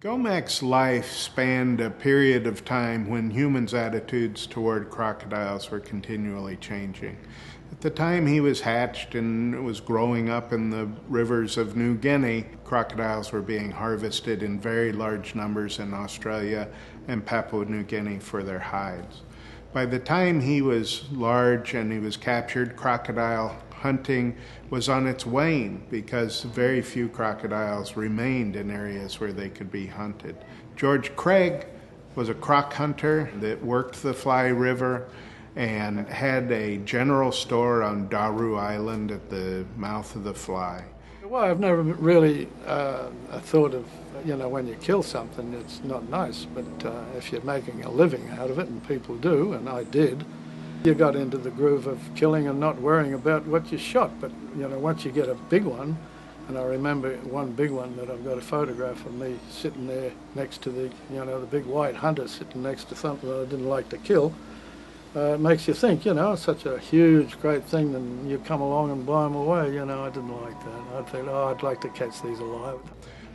Gomek's life spanned a period of time when humans' attitudes toward crocodiles were continually changing. At the time he was hatched and was growing up in the rivers of New Guinea, crocodiles were being harvested in very large numbers in Australia and Papua New Guinea for their hides. By the time he was large and he was captured, crocodile hunting was on its wane because very few crocodiles remained in areas where they could be hunted. George Craig was a croc hunter that worked the Fly River and had a general store on Daru Island at the mouth of the Fly. Well, I've never really thought of, when you kill something, it's not nice, but if you're making a living out of it, and people do, and I did, you got into the groove of killing and not worrying about what you shot. But, once you get a big one, and I remember one big one that I've got a photograph of me sitting there next to the, the big white hunter sitting next to something that I didn't like to kill. It makes you think, it's such a huge, great thing, and you come along and blow them away. I didn't like that. I'd think, I'd like to catch these alive.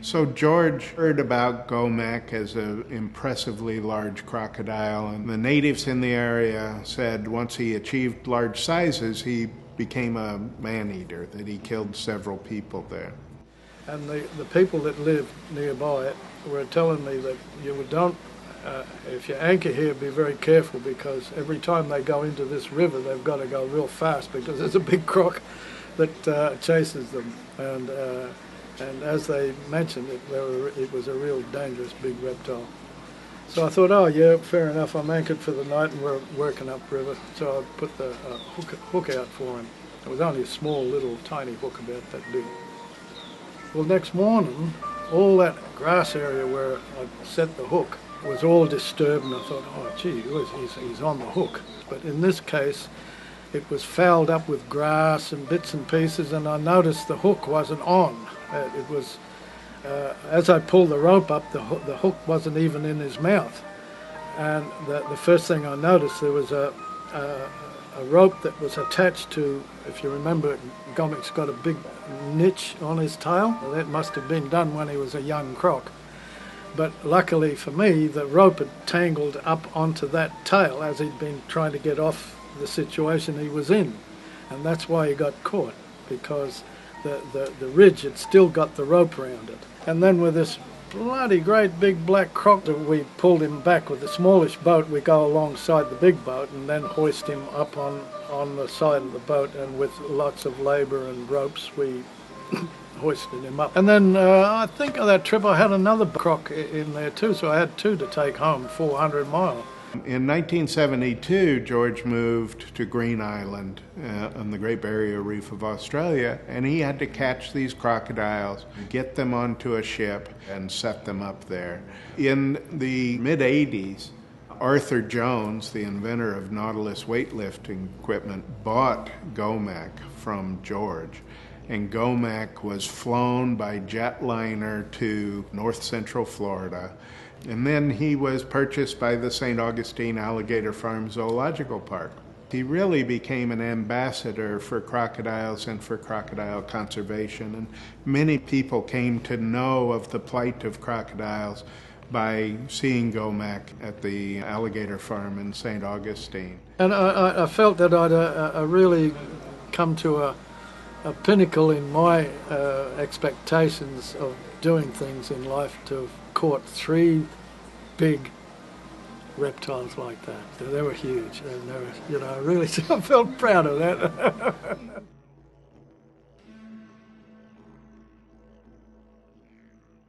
So George heard about Gomek as an impressively large crocodile, and the natives in the area said once he achieved large sizes, he became a man-eater, that he killed several people there. And the people that lived nearby were telling me that if you anchor here, be very careful, because every time they go into this river, they've got to go real fast because there's a big croc that chases them. And as they mentioned, it was a real dangerous big reptile. So I thought, oh yeah, fair enough, I'm anchored for the night and we're working upriver. So I put the hook out for him. It was only a small little tiny hook about that big. Well, next morning, all that grass area where I set the hook was all disturbed, and I thought, oh gee, he's on the hook. But in this case, it was fouled up with grass and bits and pieces, and I noticed the hook wasn't on. It was, as I pulled the rope up, the hook wasn't even in his mouth. And the first thing I noticed, there was a rope that was attached to, if you remember, Gomek's got a big niche on his tail. Well, that must have been done when he was a young croc. But luckily for me, the rope had tangled up onto that tail as he'd been trying to get off the situation he was in. And that's why he got caught, because the ridge had still got the rope around it. And then with this bloody great big black croc, we pulled him back with the smallish boat. We go alongside the big boat and then hoist him up on the side of the boat, and with lots of labour and ropes we hoisted him up. And then I think on that trip I had another croc in there too, so I had two to take home, 400 miles. In 1972, George moved to Green Island on the Great Barrier Reef of Australia, and he had to catch these crocodiles, get them onto a ship, and set them up there. In the mid-'80s, Arthur Jones, the inventor of Nautilus weightlifting equipment, bought Gomek from George. And Gomek was flown by jetliner to north central Florida. And then he was purchased by the St. Augustine Alligator Farm Zoological Park. He really became an ambassador for crocodiles and for crocodile conservation. And many people came to know of the plight of crocodiles by seeing Gomek at the alligator farm in St. Augustine. And I felt that I'd really come to a pinnacle in my expectations of doing things in life, to have caught 3 big reptiles like that. They were huge, and I really I felt proud of that.